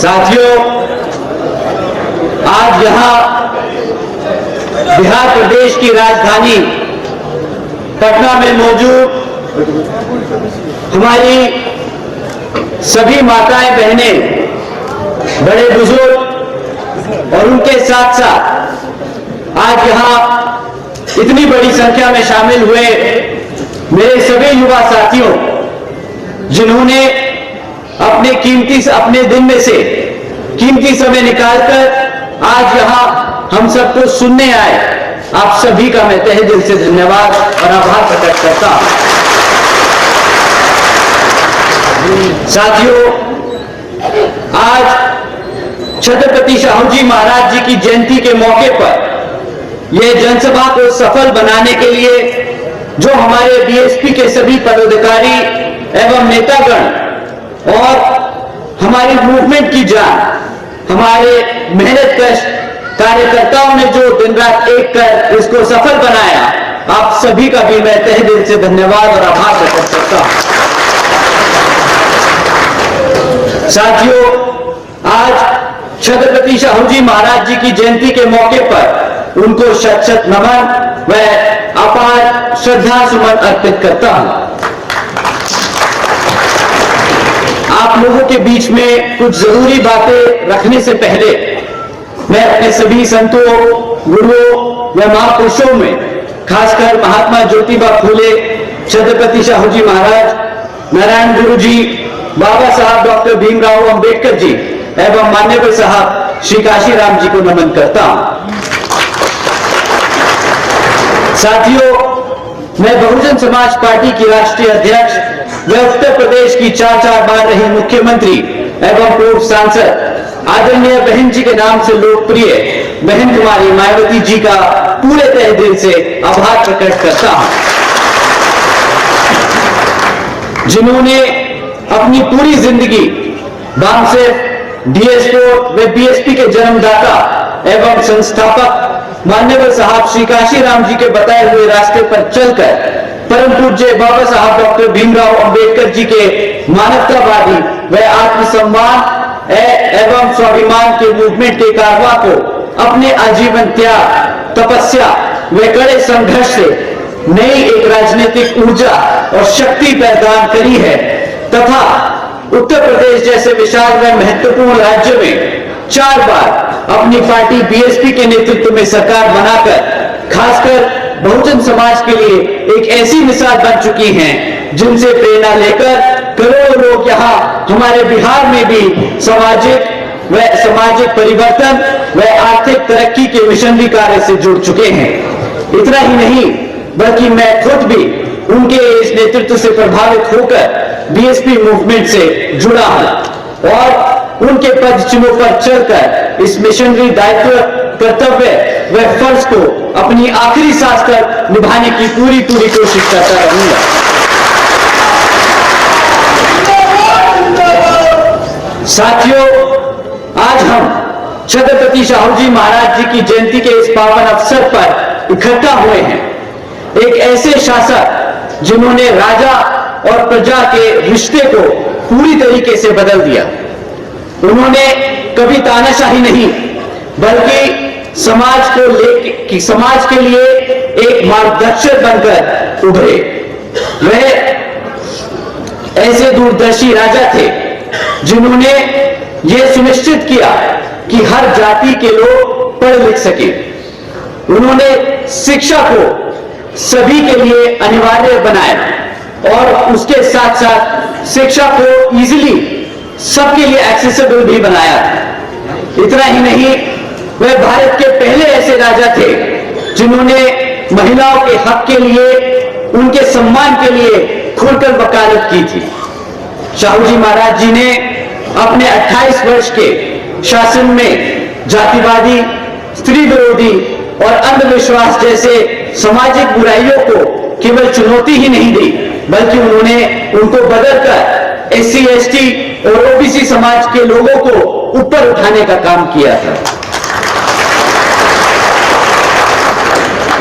साथियों, आज यहां बिहार प्रदेश की राजधानी पटना में मौजूद हमारी सभी माताएं बहनें, बड़े बुजुर्ग और उनके साथ साथ आज यहां इतनी बड़ी संख्या में शामिल हुए मेरे सभी युवा साथियों, जिन्होंने अपने दिन में से कीमती समय निकालकर आज यहां हम सबको सुनने आए, आप सभी का मैं तहे दिल से धन्यवाद और आभार प्रकट करता हूं। साथियों, आज छत्रपति शाहू जी महाराज जी की जयंती के मौके पर यह जनसभा को सफल बनाने के लिए जो हमारे बीएसपी के सभी पदाधिकारी एवं नेतागण और हमारी मूवमेंट की जान, हमारे मेहनत कश कार्यकर्ताओं ने जो दिन रात एक कर इसको सफल बनाया, आप सभी का भी मैं तहे दिल से धन्यवाद और आभार प्रकट करता हूं। साथियों, आज छत्रपति शाहू जी महाराज जी की जयंती के मौके पर उनको शत शत नमन व अपार श्रद्धा सुमन अर्पित करता हूं। आप लोगों के बीच में कुछ जरूरी बातें रखने से पहले मैं अपने सभी संतों, गुरुओं व महापुरुषों में खासकर महात्मा ज्योतिबा फूले, छत्रपति शाहू जी महाराज, नारायण गुरु जी, बाबा साहब डॉक्टर भीमराव अंबेडकर जी एवं मान्यवर साहब श्री काशीराम जी को नमन करता हूं। साथियों, मैं बहुजन समाज पार्टी की राष्ट्रीय अध्यक्ष व उत्तर प्रदेश की 4 बार रही मुख्यमंत्री एवं पूर्व सांसद आदरणीय बहन जी के नाम से लोकप्रिय बहन कुमारी मायावती जी का पूरे तहे दिल से आभार प्रकट करता हूं, जिन्होंने अपनी पूरी जिंदगी बामसेफ, डीएसओ व बीएसपी के जन्मदाता एवं संस्थापक मान्यवर साहब श्री काशीराम जी के बताए हुए रास्ते पर चलकर परम पूज्य बाबा साहब डॉक्टर भीमराव अंबेडकर जी के मानवतावादी व आत्मसम्मान एवं स्वाभिमान के मूवमेंट के कारवां को अपने आजीवन त्याग, तपस्या व कड़े संघर्ष से नई एक राजनीतिक ऊर्जा और शक्ति प्रदान करी है तथा उत्तर प्रदेश जैसे विशाल व महत्वपूर्ण राज्य में 4 बार अपनी पार्टी बीएसपी के नेतृत्व में सरकार बनाकर खासकर बहुजन समाज के लिए एक ऐसी मिसाल बन चुकी हैं, जिनसे प्रेरणा लेकर करोड़ों लोग यहाँ हमारे बिहार में भी सामाजिक परिवर्तन व आर्थिक तरक्की के मिशनरी कार्य से जुड़ चुके हैं। इतना ही नहीं, बल्कि मैं खुद भी उनके इस नेतृत्व से प्रभावित होकर बीएसपी मूवमेंट से जुड़ा हूं और उनके पद चिन्हों पर चलकर इस मिशनरी दायित्व, कर्तव्य व फर्ज को अपनी आखिरी सांस तक निभाने की पूरी कोशिश करता रहूंगा। साथियों, आज हम छत्रपति शाहू जी महाराज जी की जयंती के इस पावन अवसर पर इकट्ठा हुए हैं। एक ऐसे शासक जिन्होंने राजा और प्रजा के रिश्ते को पूरी तरीके से बदल दिया। उन्होंने कभी तानाशाही नहीं, बल्कि समाज के लिए एक मार्गदर्शक बनकर उभरे। वह ऐसे दूरदर्शी राजा थे जिन्होंने यह सुनिश्चित किया कि हर जाति के लोग पढ़ लिख सके। उन्होंने शिक्षा को सभी के लिए अनिवार्य बनाया और उसके साथ साथ शिक्षा को इजीली सबके लिए एक्सेसिबल भी बनाया। इतना ही नहीं, वह भारत के पहले ऐसे राजा थे जिन्होंने महिलाओं के हक के लिए, उनके सम्मान के लिए खुलकर वकालत की थी। शाहू जी महाराज जी ने अपने 28 वर्ष के शासन में जातिवादी, स्त्री विरोधी और अंधविश्वास जैसे सामाजिक बुराइयों को केवल चुनौती ही नहीं दी, बल्कि उन्होंने उनको बदलकर एससी, एसटी और ओबीसी समाज के लोगों को ऊपर उठाने का काम किया था।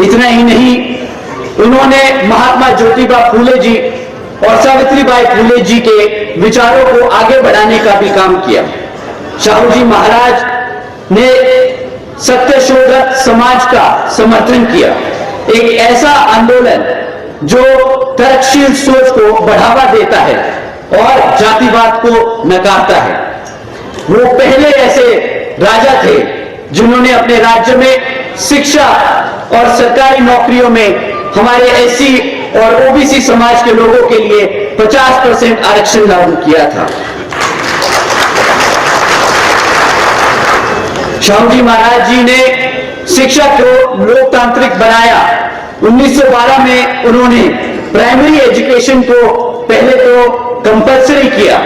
इतना ही नहीं, उन्होंने महात्मा ज्योतिबा फूले जी और सावित्रीबाई फूले जी के विचारों को आगे बढ़ाने का भी काम किया। शाहू जी महाराज ने सत्यशोधक समाज का समर्थन किया, एक ऐसा आंदोलन जो तर्कशील सोच को बढ़ावा देता है और जातिवाद को नकारता है। वो पहले ऐसे राजा थे जिन्होंने अपने राज्य में शिक्षा और सरकारी नौकरियों में हमारे एससी और ओबीसी समाज के लोगों के लिए 50% आरक्षण लागू किया था। शाहू जी महाराज जी ने शिक्षा को लोकतांत्रिक बनाया। 1912 में उन्होंने प्राइमरी एजुकेशन को पहले तो कंपल्सरी किया,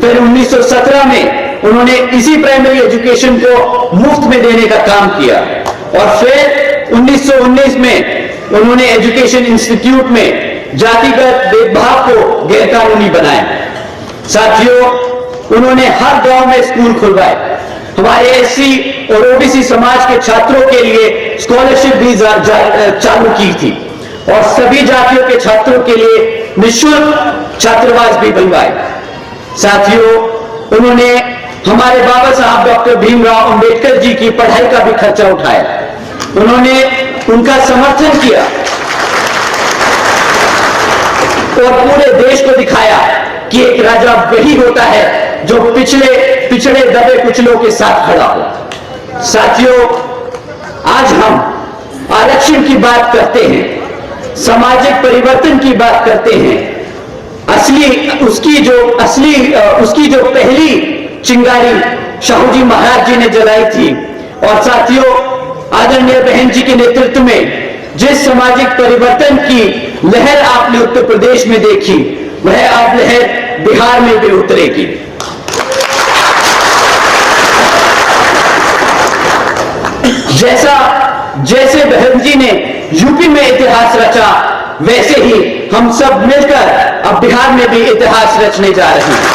फिर 1917 में उन्होंने इसी प्राइमरी एजुकेशन को मुफ्त में देने का काम किया और फिर 1919 में उन्होंने एजुकेशन इंस्टीट्यूट में जातिगत भेदभाव को गैरकानूनी बनाया। साथियों, उन्होंने हर गांव में स्कूल खुलवाए, हमारे एससी और ओबीसी समाज के छात्रों के लिए स्कॉलरशिप भी चालू की थी और सभी जातियों के छात्रों के लिए निःशुल्क छात्रावास भी बनवाए। साथियों, उन्होंने हमारे बाबा साहब डॉक्टर भीमराव अंबेडकर जी की पढ़ाई का भी खर्चा उठाया, उन्होंने उनका समर्थन किया और पूरे देश को दिखाया कि एक राजा वही होता है जो पिछड़े दबे कुचलों के साथ खड़ा हो। साथियों, आज हम आरक्षण की बात करते हैं, सामाजिक परिवर्तन की बात करते हैं। उसकी जो पहली चिंगारी शाहू जी महाराज जी ने जलाई थी और साथियों, आदरणीय बहन जी के नेतृत्व में जिस सामाजिक परिवर्तन की लहर आपने उत्तर प्रदेश में देखी, वह आप लहर बिहार में भी उतरेगी। जैसे बहन जी ने यूपी में इतिहास रचा, वैसे ही हम सब मिलकर अब बिहार में भी इतिहास रचने जा रहे हैं।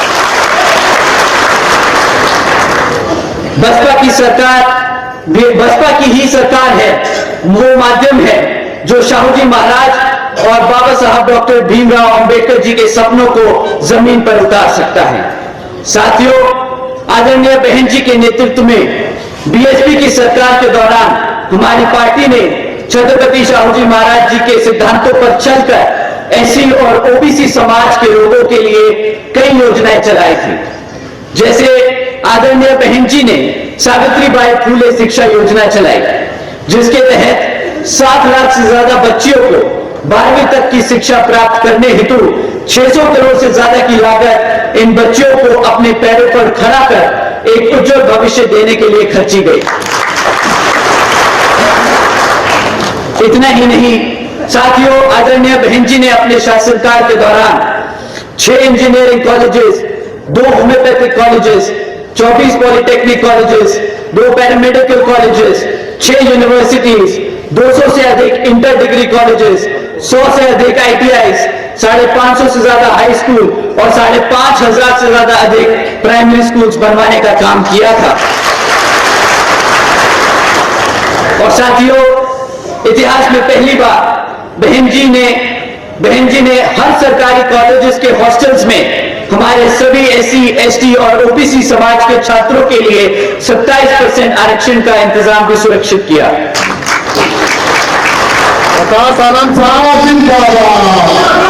बसपा की ही सरकार है, वो माध्यम है जो शाहू जी महाराज और बाबा साहब डॉक्टर भीमराव अंबेडकर जी के सपनों को जमीन पर उतार सकता है। साथियों, आदरणीय बहन जी के नेतृत्व में बीएसपी की सरकार के दौरान हमारी पार्टी ने छत्रपति शाहू जी महाराज जी के सिद्धांतों पर चलकर एससी और ओबीसी समाज के लोगों के लिए कई योजनाएं चलाई थी। जैसे आदरणीय बहन जी ने सावित्रीबाई फूले शिक्षा योजना चलाई, जिसके तहत 7 लाख से ज्यादा बच्चियों को 12वीं तक की शिक्षा प्राप्त करने हेतु 600 करोड़ से ज्यादा की लागत इन बच्चियों को अपने पैरों पर खड़ा कर एक उज्जवल भविष्य देने के लिए खर्ची गई। इतना ही नहीं साथियों, आदरणीय बहन जी ने अपने शासनकाल के दौरान 6 engineering colleges, 2 homeopathic colleges, 24 polytechnic colleges, 2 paramedical colleges, 6 universities, 200 से अधिक इंटर डिग्री कॉलेजेस, 100 से अधिक ITIs, 550 से ज्यादा हाई स्कूल और 5,500 से ज्यादा अधिक प्राइमरी स्कूल्स बनवाने का काम किया था। और साथियों, इतिहास में पहली बार बहन जी ने हर सरकारी कॉलेजेस के हॉस्टल्स में हमारे सभी SC, ST और OBC समाज के छात्रों के लिए 27% आरक्षण का इंतजाम भी सुरक्षित किया। आनंद साहब जिंदाबाद।